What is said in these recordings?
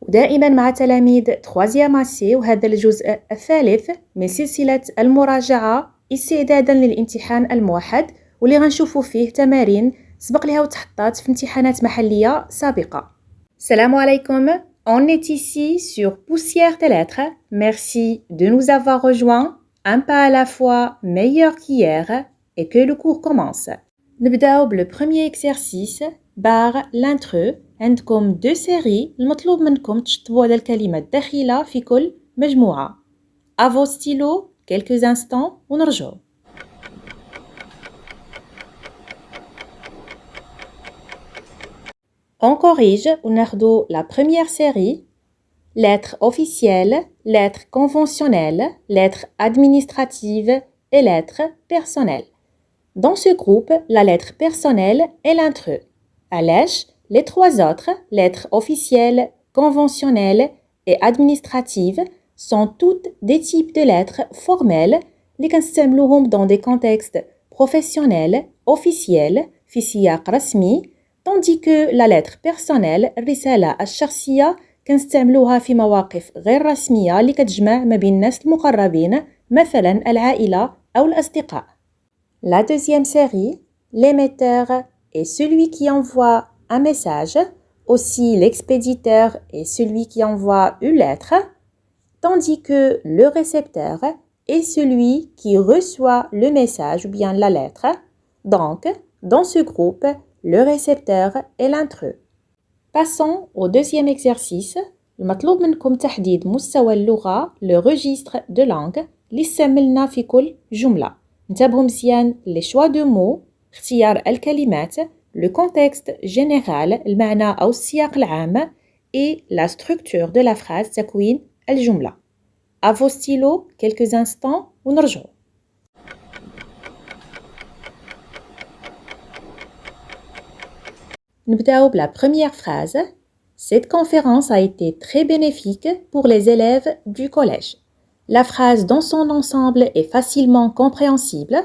ودائما مع تلاميذ 3e AC وهذا الجزء الثالث من سلسلة المراجعة استعدادا للامتحان الموحد واللي غنشوفوا فيه تمارين سبق لها وتحطات في امتحانات محلية سابقة. السلام عليكم. On est ici sur Poussière des lettres. Merci de nous avoir rejoints. Un pas à la fois meilleur qu'hier et que le cours commence. نبداو بالبريمير exercice بار l'intro. عندكم 2 séries المطلوب منكم تشطبوا على الكلمات الداخلة في كل مجموعة. À vos stylos, quelques instants ونرجعوا. On corrige وناخدو la première série. Lettres officielles, lettres conventionnelles, lettres administratives et lettres personnelles. Dans ce groupe, la lettre personnelle est l'intrus. علاش les 3 autres, lettres officielles, conventionnelles et administratives, sont toutes des types de lettres formelles اللي كنستعملوهم dans des contextes professionnels, officiels, في سياق رسمي, tandis que la lettre personnelle, الرسالة الشخصية, كنستعملوها في مواقف غير رسمية اللي كتجمع ما بين الناس المقربين, مثلا العائلة أو الأصدقاء. La deuxième série, l'émetteur est celui qui envoie un message, aussi l'expéditeur est celui qui envoie une lettre, tandis que le récepteur est celui qui reçoit le message ou bien la lettre. Donc, dans ce groupe, le récepteur est l'intrus. Passons au deuxième exercice. المطلوب منكم تحديد مستوى اللغة, le registre de langue, اللي استعملنا في كل جملة. انتبهوا مزيان les choix de mots, اختيار الكلمات, le contexte général, المعنى أو السياق العام, et la structure de la phrase, تكوين الجملة. À vos stylos, quelques instants ونرجعوا. نبداو بلا première phrase. Cette conférence a été très bénéfique pour les élèves du collège. La phrase dans son ensemble est facilement compréhensible.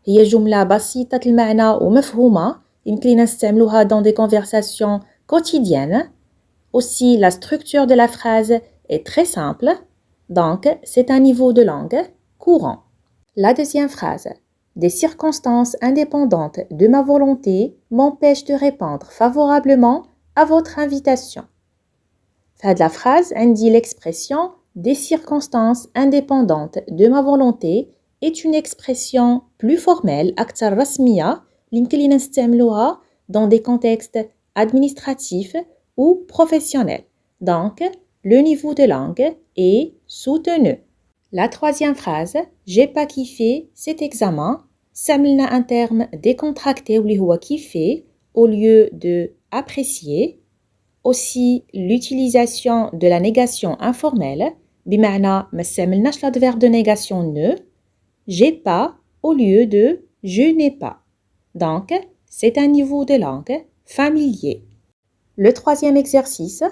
هي جملة بسيطة المعنى ومفهومة يمكن نستعملوها dans des conversations quotidiennes. Aussi, la structure de la phrase est très simple. Donc, c'est un niveau de langue courant. La deuxième phrase. Des circonstances indépendantes de ma volonté m'empêchent de répondre favorablement à votre invitation. Fin de la phrase, عندي l'expression des circonstances indépendantes de ma volonté est une expression plus formelle, أكثر رسمية, اللي يمكن نستعملوها dans des contextes administratifs ou professionnels. Donc, le niveau de langue est soutenu. La troisième phrase, j'ai pas kiffé cet examen, استعملنا un terme décontracté واللي هو kiffer au lieu de apprécier. Aussi, l'utilisation de la négation informelle, بمعنى ما استعملناش l'adverbe de négation ne, j'ai pas au lieu de je n'ai pas. Donc, c'est un niveau de langue familier. Le troisième exercice.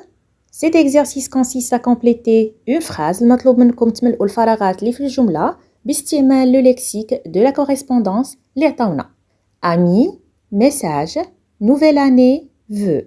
Cet exercice consiste à compléter une phrase. المطلوب منكم تملئوا الفراغات اللي في الجملة باستعمال le lexique de la correspondance اللي عطاونا. Ami, message, nouvelle année, vœux.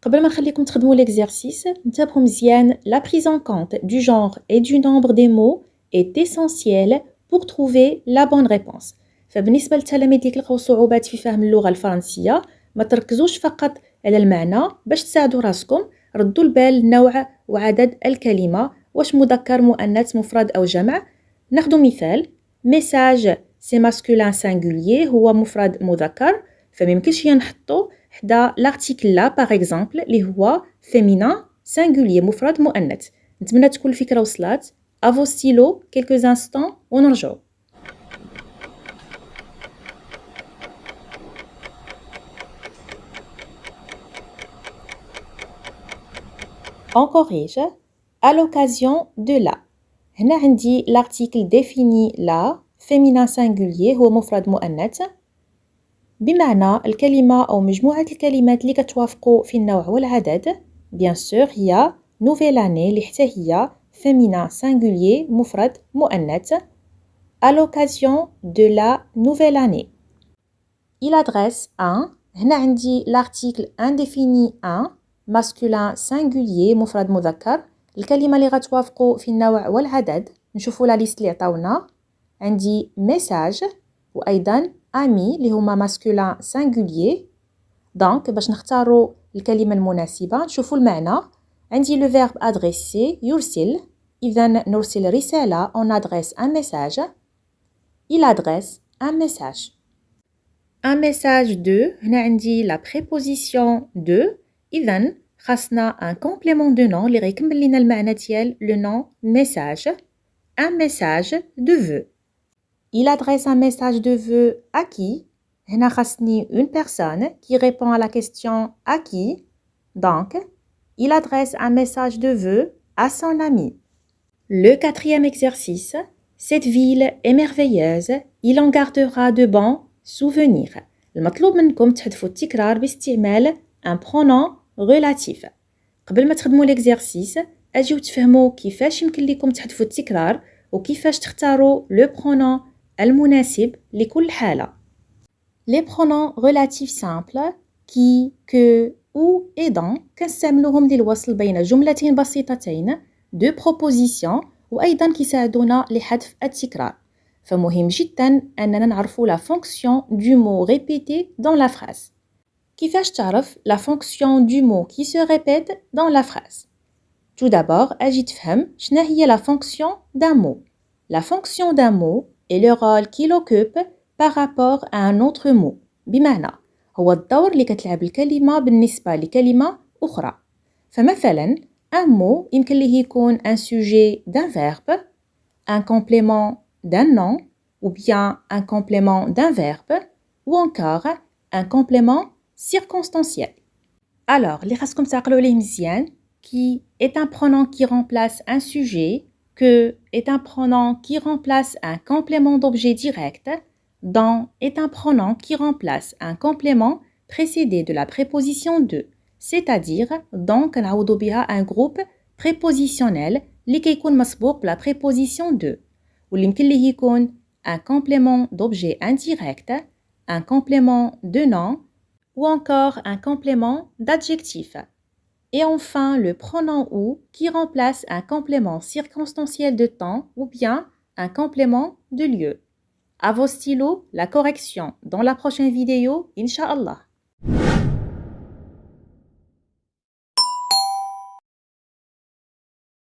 قبل ما نخليكم تخدموا l'exercice, انتبهوا مزيان, la prise en compte du genre et du nombre des mots est essentielle pour trouver la bonne réponse. فبالنسبة للتلاميذ اللي كيلقاو صعوبات في فهم اللغة الفرنسية, ما تركزوش فقط على المعنى باش تساعدوا راسكم, ردوا البال نوع وعدد الكلمة, واش مذكر مؤنث مفرد أو جمع. ناخدو مثال, message c'est masculin singulier, هو مفرد مذكر, فميمكنش نحطو حدا l'article لا par exemple اللي هو féminin singulier مفرد مؤنث. نتمنى تكون الفكرة وصلات. À vos stylos, quelques instants ونرجعوا. On corrige. À l'occasion de la. هنا عندي l'article défini la, féminin singulier هو مفرد مؤنث. بمعنى الكلمة أو مجموعة الكلمات اللي كتوافقوا في النوع والعدد. Bien sûr هي nouvelle année اللي حتى هي féminin singulier مفرد مؤنث. À l'occasion de la nouvelle année. Il adresse un. هنا عندي l'article indéfini un. masculin singulier مفرد مذكر. الكلمة اللي غتوافقوا في النوع والعدد نشوفوا لا ليست اللي عطاونا. عندي message وأيضا ami اللي هما masculin singulier. دونك باش نختاروا الكلمة المناسبة نشوفوا المعنى. عندي le verbe adresser يرسل. إذا نرسل رسالة on adresse un message. Il adresse un message. Un message de هنا عندي la préposition de. إذا خاصنا un complément de nom اللي غيكمل لنا المعنى ديال le nom message. Un message de vœux. Il adresse un message de vœux à qui? هنا خاصني une personne qui répond à la question à qui. Donc, il adresse un message de vœux à son ami. Le quatrième exercice. Cette ville est merveilleuse. Il en gardera de bons souvenirs. المطلوب منكم تحذفوا التكرار باستعمال un pronom relatif. قبل ما تخدموا l'exercice اجيو تفهموا كيفاش يمكن لكم تحذفوا التكرار وكيفاش تختاروا le pronom المناسب لكل حالة. Les pronoms relatifs simples qui, que, ou et dans كنستعملوهم للوصل بين جملتين بسيطتين de proposition وأيضا كيساعدونا لحذف التكرار. فمهم جدا أننا نعرفوا la fonction du mot répété dans la phrase. كيفاش تعرف la fonction du mot qui se répète dans la phrase? Tout d'abord, أجي تفهم شنو هي la fonction d'un mot. La fonction d'un mot est le rôle qu'il occupe par rapport à un autre mot. بمعنى هو الدور اللي كتلعب الكلمة بالنسبة لكلمة أخرى. فمثلا un mot يمكن ليه يكون un sujet d'un verbe, un complément d'un nom ou bien un complément d'un verbe ou encore un complément circonstanciel. Alors, اللي خاصكم تعقلوا عليه مزيان qui est un pronom qui remplace un sujet, que est un pronom qui remplace un complément d'objet direct, dans est un pronom qui remplace un complément précédé de la préposition de, c'est-à-dire dans كنعوضوا بها un groupe prépositionnel اللي كيكون مسبوق بلا préposition de واللي يمكن ليه يكون un complément d'objet indirect, un complément de nom ou encore un complément d'adjectif. Et enfin, le pronom ou qui remplace un complément circonstanciel de temps ou bien un complément de lieu. À vos stylos, la correction dans la prochaine vidéo, Inch'Allah.